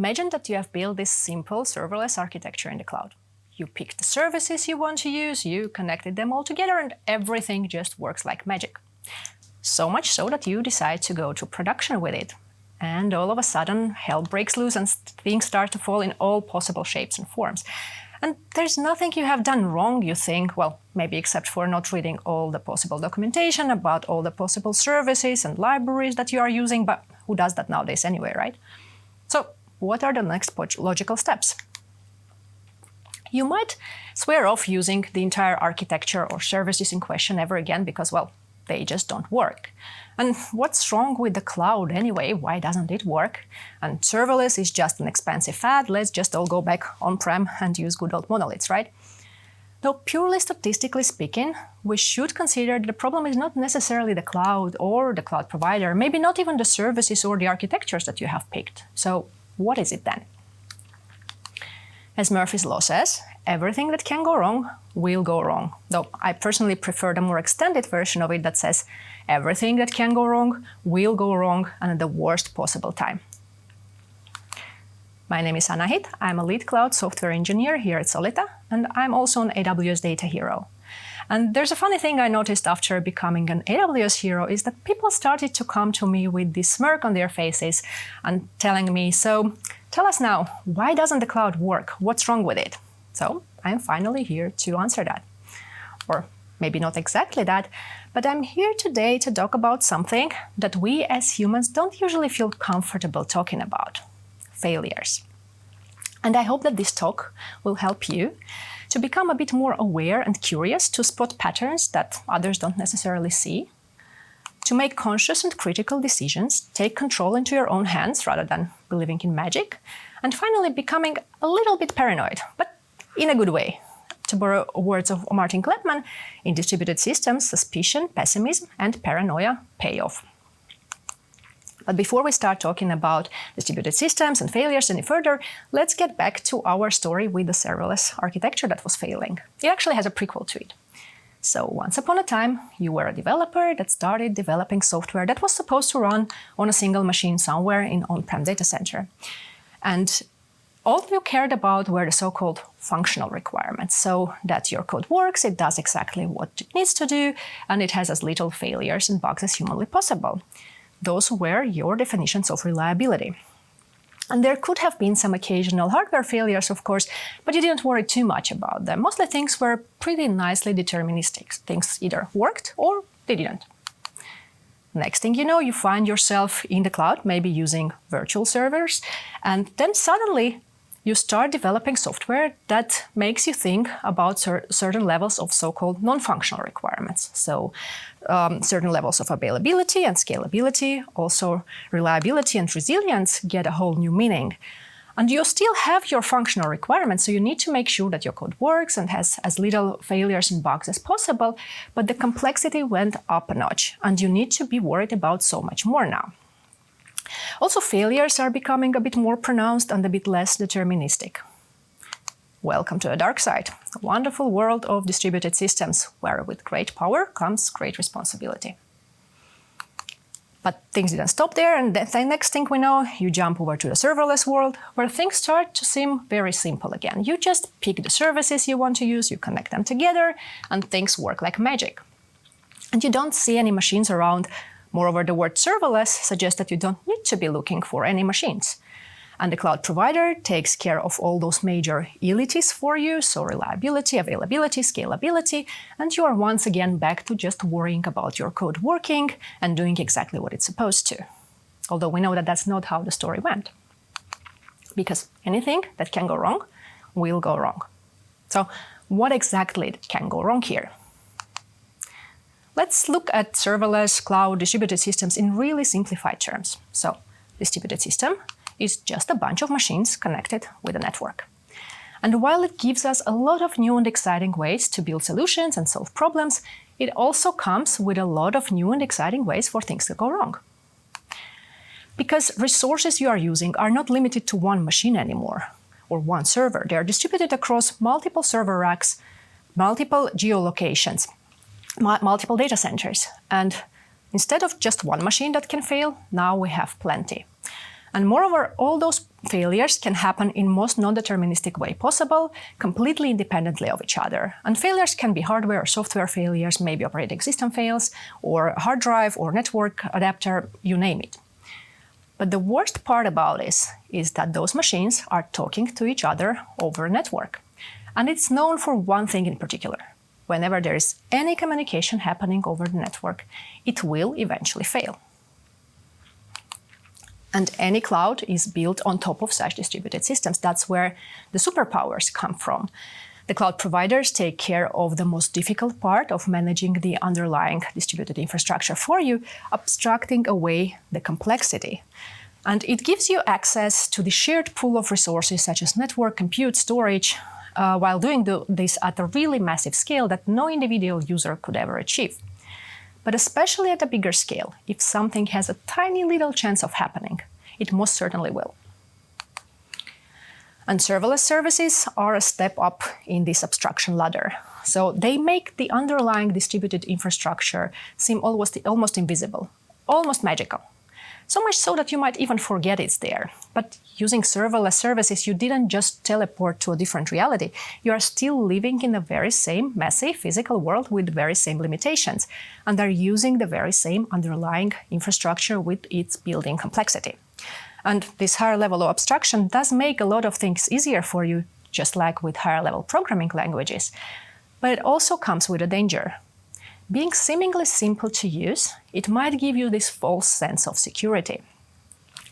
Imagine that you have built this simple serverless architecture in the cloud. You picked the services you want to use, you connected them all together, and everything just works like magic. So much so that you decide to go to production with it. And all of a sudden, hell breaks loose and things start to fall in all possible shapes and forms. And there's nothing you have done wrong, you think, well, maybe except for not reading all the possible documentation about all the possible services and libraries that you are using, but who does that nowadays anyway, right? So what are the next logical steps? You might swear off using the entire architecture or services in question ever again because, well, they just don't work. And what's wrong with the cloud anyway? Why doesn't it work? And serverless is just an expensive fad. Let's just all go back on-prem and use good old monoliths, right? Though purely statistically speaking, we should consider that the problem is not necessarily the cloud or the cloud provider, maybe not even the services or the architectures that you have picked. So what is it then? As Murphy's Law says, everything that can go wrong will go wrong. Though I personally prefer the more extended version of it that says everything that can go wrong will go wrong and at the worst possible time. My name is Anahit. I'm a lead cloud software engineer here at Solita, and I'm also an AWS data hero. And there's a funny thing I noticed after becoming an AWS hero is that people started to come to me with this smirk on their faces and telling me, so tell us now, why doesn't the cloud work? What's wrong with it? So I'm finally here to answer that. Or maybe not exactly that, but I'm here today to talk about something that we as humans don't usually feel comfortable talking about: failures. And I hope that this talk will help you to become a bit more aware and curious to spot patterns that others don't necessarily see, to make conscious and critical decisions, take control into your own hands rather than believing in magic, and finally becoming a little bit paranoid, but in a good way. To borrow words of Martin Kleppmann, in distributed systems, suspicion, pessimism, and paranoia pay off. But before we start talking about distributed systems and failures any further, let's get back to our story with the serverless architecture that was failing. It actually has a prequel to it. So once upon a time, you were a developer that started developing software that was supposed to run on a single machine somewhere in on-prem data center. And all you cared about were the so-called functional requirements, so that your code works, it does exactly what it needs to do, and it has as little failures and bugs as humanly possible. Those were your definitions of reliability. And there could have been some occasional hardware failures, of course, but you didn't worry too much about them. Mostly things were pretty nicely deterministic. Things either worked or they didn't. Next thing you know, you find yourself in the cloud, maybe using virtual servers, and then suddenly you start developing software that makes you think about certain levels of so-called non-functional requirements. So certain levels of availability and scalability, also reliability and resilience get a whole new meaning. And you still have your functional requirements, so you need to make sure that your code works and has as little failures and bugs as possible, but the complexity went up a notch, and you need to be worried about so much more now. Also, failures are becoming a bit more pronounced and a bit less deterministic. Welcome to the dark side, a wonderful world of distributed systems, where with great power comes great responsibility. But things didn't stop there, and the next thing we know, you jump over to the serverless world, where things start to seem very simple again. You just pick the services you want to use, you connect them together, and things work like magic. And you don't see any machines around. Moreover, the word serverless suggests that you don't need to be looking for any machines. And the cloud provider takes care of all those major ilities for you, so reliability, availability, scalability, and you are once again back to just worrying about your code working and doing exactly what it's supposed to. Although we know that that's not how the story went. Because anything that can go wrong will go wrong. So what exactly can go wrong here? Let's look at serverless cloud distributed systems in really simplified terms. So, distributed system is just a bunch of machines connected with a network. And while it gives us a lot of new and exciting ways to build solutions and solve problems, it also comes with a lot of new and exciting ways for things to go wrong. Because resources you are using are not limited to one machine anymore, or one server. They are distributed across multiple server racks, multiple geolocations, multiple data centers. And instead of just one machine that can fail, now we have plenty. And moreover, all those failures can happen in most non-deterministic way possible, completely independently of each other. And failures can be hardware or software failures, maybe operating system fails, or hard drive or network adapter, you name it. But the worst part about this is that those machines are talking to each other over a network. And it's known for one thing in particular. Whenever there is any communication happening over the network, it will eventually fail. And any cloud is built on top of such distributed systems. That's where the superpowers come from. The cloud providers take care of the most difficult part of managing the underlying distributed infrastructure for you, abstracting away the complexity. And it gives you access to the shared pool of resources such as network, compute, storage, while doing this at a really massive scale that no individual user could ever achieve. But especially at a bigger scale, if something has a tiny little chance of happening, it most certainly will. And serverless services are a step up in this abstraction ladder. So they make the underlying distributed infrastructure seem almost invisible, almost magical. So much so that you might even forget it's there. But using serverless services, you didn't just teleport to a different reality. You are still living in the very same messy physical world with the very same limitations, and are using the very same underlying infrastructure with its building complexity. And this higher level of abstraction does make a lot of things easier for you, just like with higher level programming languages. But it also comes with a danger. Being seemingly simple to use, it might give you this false sense of security.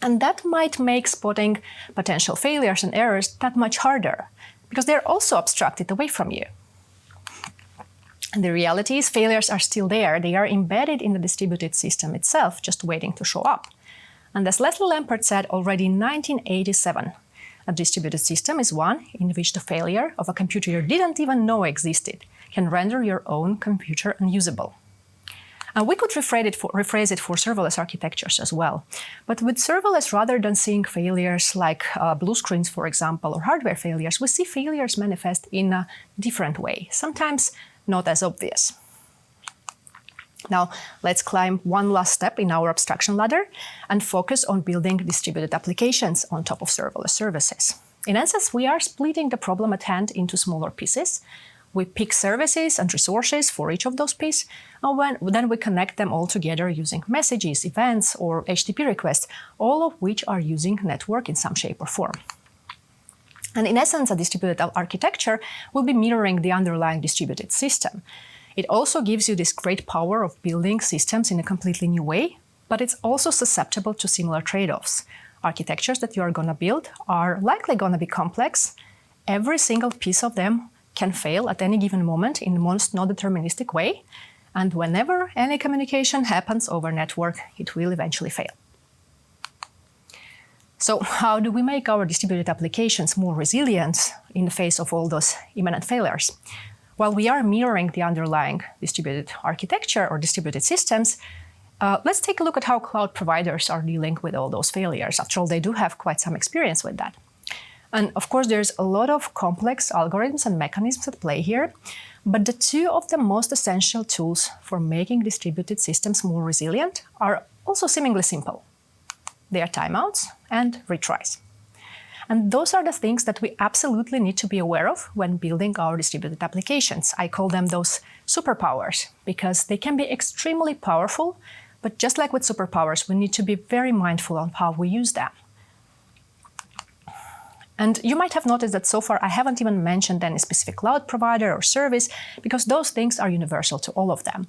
And that might make spotting potential failures and errors that much harder, because they're also abstracted away from you. And the reality is failures are still there. They are embedded in the distributed system itself, just waiting to show up. And as Leslie Lampert said already in 1987, a distributed system is one in which the failure of a computer you didn't even know existed can render your own computer unusable. And we could rephrase it for serverless architectures as well. But with serverless, rather than seeing failures like blue screens, for example, or hardware failures, we see failures manifest in a different way, sometimes not as obvious. Now, let's climb one last step in our abstraction ladder and focus on building distributed applications on top of serverless services. In essence, we are splitting the problem at hand into smaller pieces. We pick services and resources for each of those pieces, and then we connect them all together using messages, events, or HTTP requests, all of which are using network in some shape or form. And in essence, a distributed architecture will be mirroring the underlying distributed system. It also gives you this great power of building systems in a completely new way, but it's also susceptible to similar trade-offs. Architectures that you are going to build are likely going to be complex. Every single piece of them can fail at any given moment in the most non-deterministic way, and whenever any communication happens over network, it will eventually fail. So how do we make our distributed applications more resilient in the face of all those imminent failures? While we are mirroring the underlying distributed architecture or distributed systems, let's take a look at how cloud providers are dealing with all those failures. After all, they do have quite some experience with that. And of course, there's a lot of complex algorithms and mechanisms at play here, but the two of the most essential tools for making distributed systems more resilient are also seemingly simple. They are timeouts and retries. And those are the things that we absolutely need to be aware of when building our distributed applications. I call them those superpowers because they can be extremely powerful, but just like with superpowers, we need to be very mindful of how we use them. And you might have noticed that so far I haven't even mentioned any specific cloud provider or service because those things are universal to all of them.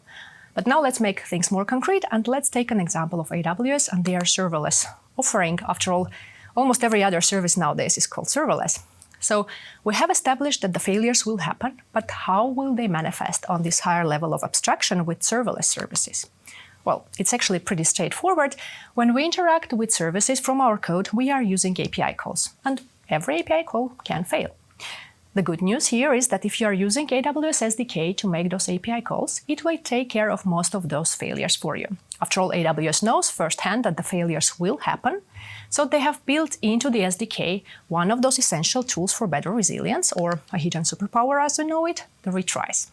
But now let's make things more concrete and let's take an example of AWS and their serverless offering. After all, almost every other service nowadays is called serverless. So we have established that the failures will happen, but how will they manifest on this higher level of abstraction with serverless services? Well, it's actually pretty straightforward. When we interact with services from our code, we are using API calls, and every API call can fail. The good news here is that if you are using AWS SDK to make those API calls, it will take care of most of those failures for you. After all, AWS knows firsthand that the failures will happen, so they have built into the SDK one of those essential tools for better resilience, or a hidden superpower as we know it, the retries.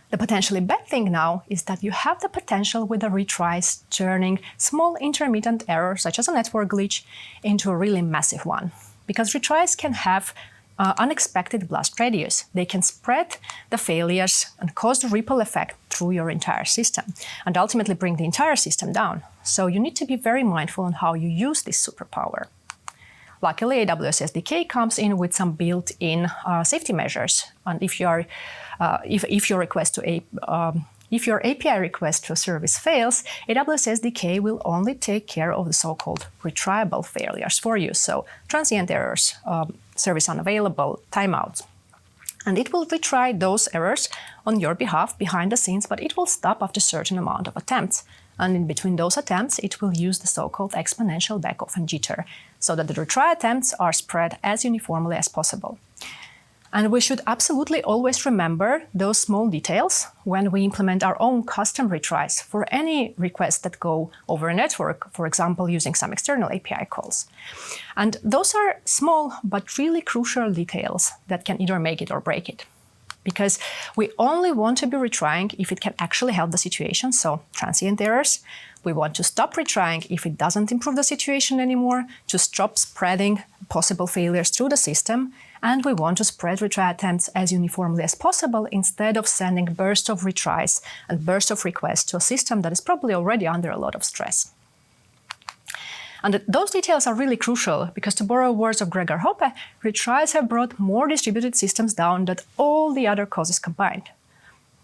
The potentially bad thing now is that you have the potential with the retries turning small intermittent errors, such as a network glitch, into a really massive one. Because retries can have unexpected blast radius. They can spread the failures and cause the ripple effect through your entire system and ultimately bring the entire system down. So you need to be very mindful on how you use this superpower. Luckily, AWS SDK comes in with some built-in safety measures, and if your API request to a service fails, AWS SDK will only take care of the so-called retriable failures for you, so transient errors, service unavailable, timeouts. And it will retry those errors on your behalf behind the scenes, but it will stop after a certain amount of attempts. And in between those attempts, it will use the so-called exponential backoff and jitter, so that the retry attempts are spread as uniformly as possible. And we should absolutely always remember those small details when we implement our own custom retries for any requests that go over a network, for example, using some external API calls. And those are small but really crucial details that can either make it or break it. Because we only want to be retrying if it can actually help the situation, so transient errors. We want to stop retrying if it doesn't improve the situation anymore, to stop spreading possible failures through the system, and we want to spread retry attempts as uniformly as possible instead of sending bursts of retries and bursts of requests to a system that is probably already under a lot of stress. And those details are really crucial because, to borrow words of Gregor Hoppe, retries have brought more distributed systems down than all the other causes combined.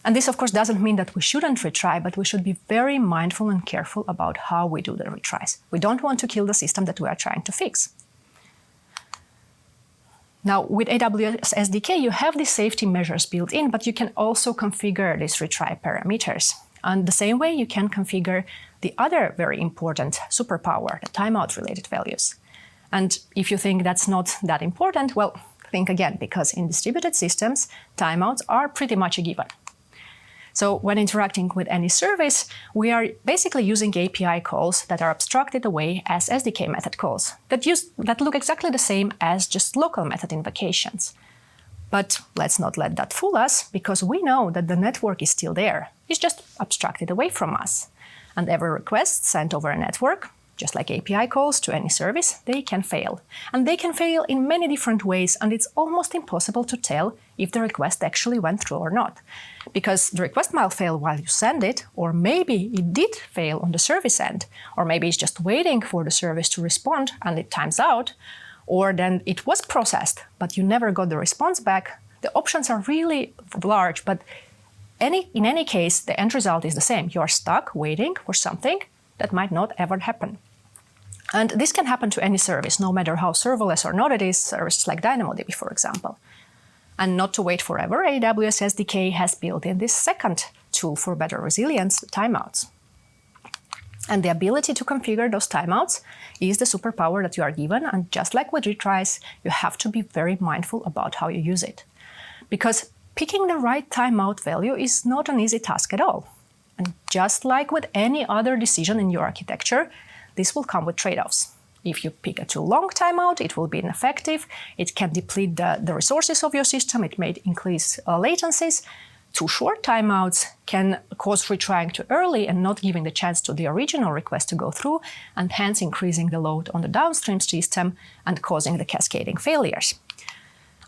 And this, of course, doesn't mean that we shouldn't retry, but we should be very mindful and careful about how we do the retries. We don't want to kill the system that we are trying to fix. Now, with AWS SDK, you have these safety measures built in, but you can also configure these retry parameters. And the same way you can configure the other very important superpower, the timeout-related values. And if you think that's not that important, well, think again, because in distributed systems, timeouts are pretty much a given. So when interacting with any service, we are basically using API calls that are abstracted away as SDK method calls that look exactly the same as just local method invocations. But let's not let that fool us, because we know that the network is still there. It's just abstracted away from us. And every request sent over a network, just like API calls to any service, they can fail. And they can fail in many different ways, and it's almost impossible to tell if the request actually went through or not. Because the request might fail while you send it, or maybe it did fail on the service end, or maybe it's just waiting for the service to respond and it times out, or then it was processed, but you never got the response back. The options are really large, but in any case, the end result is the same. You are stuck waiting for something that might not ever happen. And this can happen to any service, no matter how serverless or not it is, services like DynamoDB, for example. And not to wait forever, AWS SDK has built in this second tool for better resilience, timeouts. And the ability to configure those timeouts is the superpower that you are given, and just like with retries, you have to be very mindful about how you use it. Because picking the right timeout value is not an easy task at all. And just like with any other decision in your architecture, this will come with trade-offs. If you pick a too long timeout, it will be ineffective, it can deplete the resources of your system, it may increase latencies. Too short timeouts can cause retrying too early and not giving the chance to the original request to go through, and hence increasing the load on the downstream system and causing the cascading failures.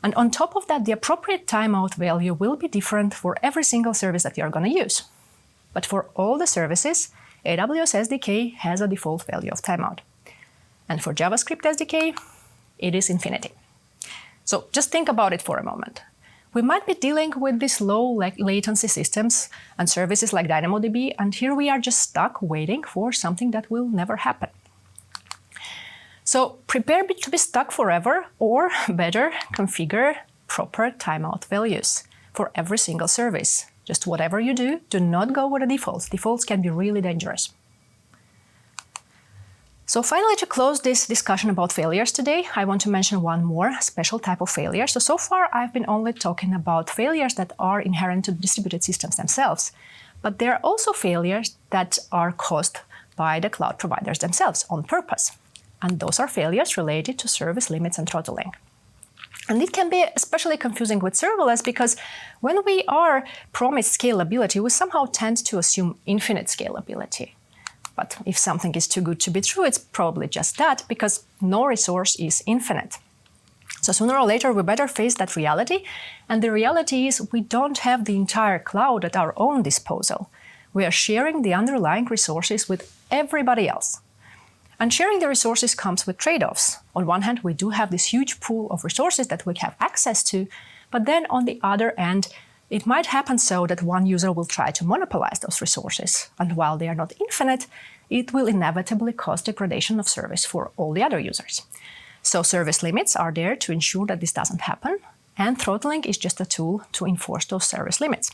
And on top of that, the appropriate timeout value will be different for every single service that you're going to use. But for all the services, AWS SDK has a default value of timeout. And for JavaScript SDK, it is infinity. So just think about it for a moment. We might be dealing with these low latency systems and services like DynamoDB, and here we are just stuck waiting for something that will never happen. So prepare to be stuck forever, or better, configure proper timeout values for every single service. Just whatever you do, do not go with the defaults. Defaults can be really dangerous. So finally, to close this discussion about failures today, I want to mention one more special type of failure. So far, I've been only talking about failures that are inherent to distributed systems themselves. But there are also failures that are caused by the cloud providers themselves on purpose. And those are failures related to service limits and throttling. And it can be especially confusing with serverless because when we are promised scalability, we somehow tend to assume infinite scalability. But if something is too good to be true, it's probably just that, because no resource is infinite. So sooner or later, we better face that reality. And the reality is we don't have the entire cloud at our own disposal. We are sharing the underlying resources with everybody else. And sharing the resources comes with trade-offs. On one hand, we do have this huge pool of resources that we have access to, but then on the other end, it might happen so that one user will try to monopolize those resources. And while they are not infinite, it will inevitably cause degradation of service for all the other users. So service limits are there to ensure that this doesn't happen, and throttling is just a tool to enforce those service limits.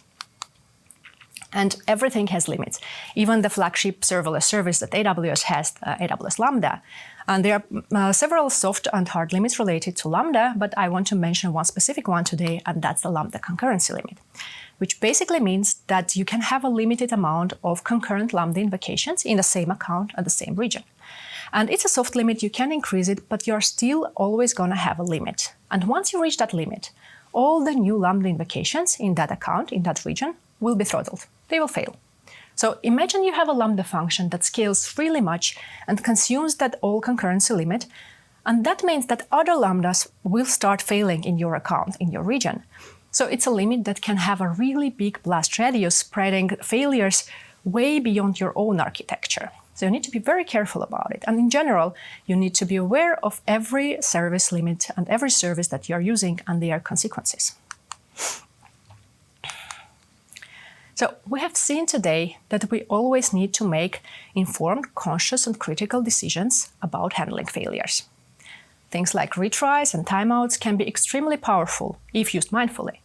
And everything has limits, even the flagship serverless service that AWS has, AWS Lambda. And there are several soft and hard limits related to Lambda, but I want to mention one specific one today, and that's the Lambda concurrency limit, which basically means that you can have a limited amount of concurrent Lambda invocations in the same account at the same region. And it's a soft limit, you can increase it, but you're still always going to have a limit. And once you reach that limit, all the new Lambda invocations in that account, in that region, will be throttled. They will fail. So imagine you have a Lambda function that scales really much and consumes that all concurrency limit, and that means that other Lambdas will start failing in your account, in your region. So it's a limit that can have a really big blast radius, spreading failures way beyond your own architecture. So you need to be very careful about it. And in general, you need to be aware of every service limit and every service that you're using and their consequences. So we have seen today that we always need to make informed, conscious, and critical decisions about handling failures. Things like retries and timeouts can be extremely powerful if used mindfully.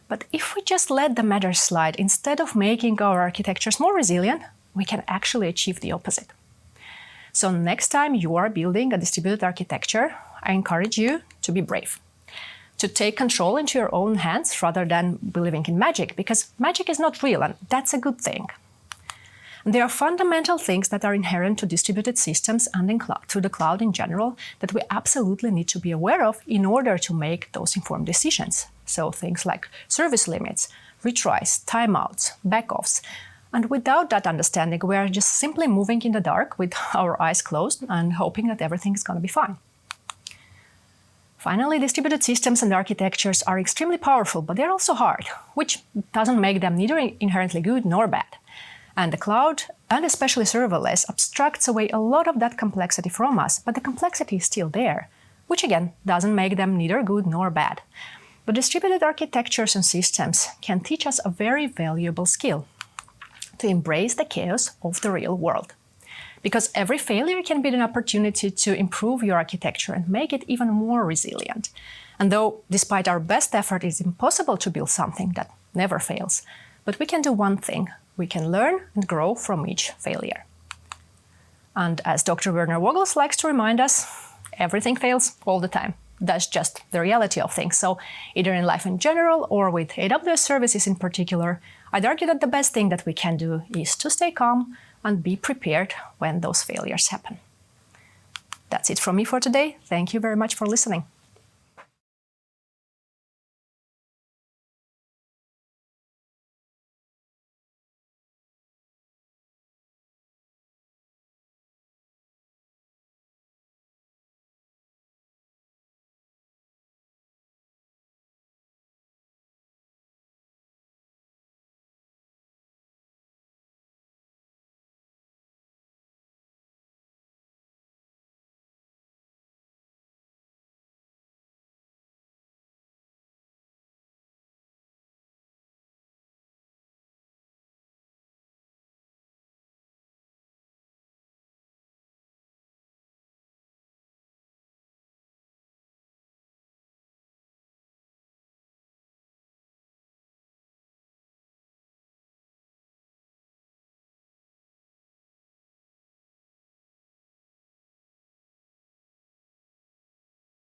But if we just let the matter slide instead of making our architectures more resilient, we can actually achieve the opposite. So next time you are building a distributed architecture, I encourage you to be brave, to take control into your own hands rather than believing in magic, because magic is not real, and that's a good thing. And there are fundamental things that are inherent to distributed systems and to the cloud in general that we absolutely need to be aware of in order to make those informed decisions. So things like service limits, retries, timeouts, backoffs. And without that understanding, we are just simply moving in the dark with our eyes closed and hoping that everything is going to be fine. Finally, distributed systems and architectures are extremely powerful, but they're also hard, which doesn't make them neither inherently good nor bad. And the cloud, and especially serverless, abstracts away a lot of that complexity from us, but the complexity is still there, which again doesn't make them neither good nor bad. But distributed architectures and systems can teach us a very valuable skill: to embrace the chaos of the real world. Because every failure can be an opportunity to improve your architecture and make it even more resilient. And though, despite our best effort, it's impossible to build something that never fails, but we can do one thing: we can learn and grow from each failure. And as Dr. Werner Vogels likes to remind us, everything fails all the time. That's just the reality of things. So either in life in general or with AWS services in particular, I'd argue that the best thing that we can do is to stay calm and be prepared when those failures happen. That's it from me for today. Thank you very much for listening.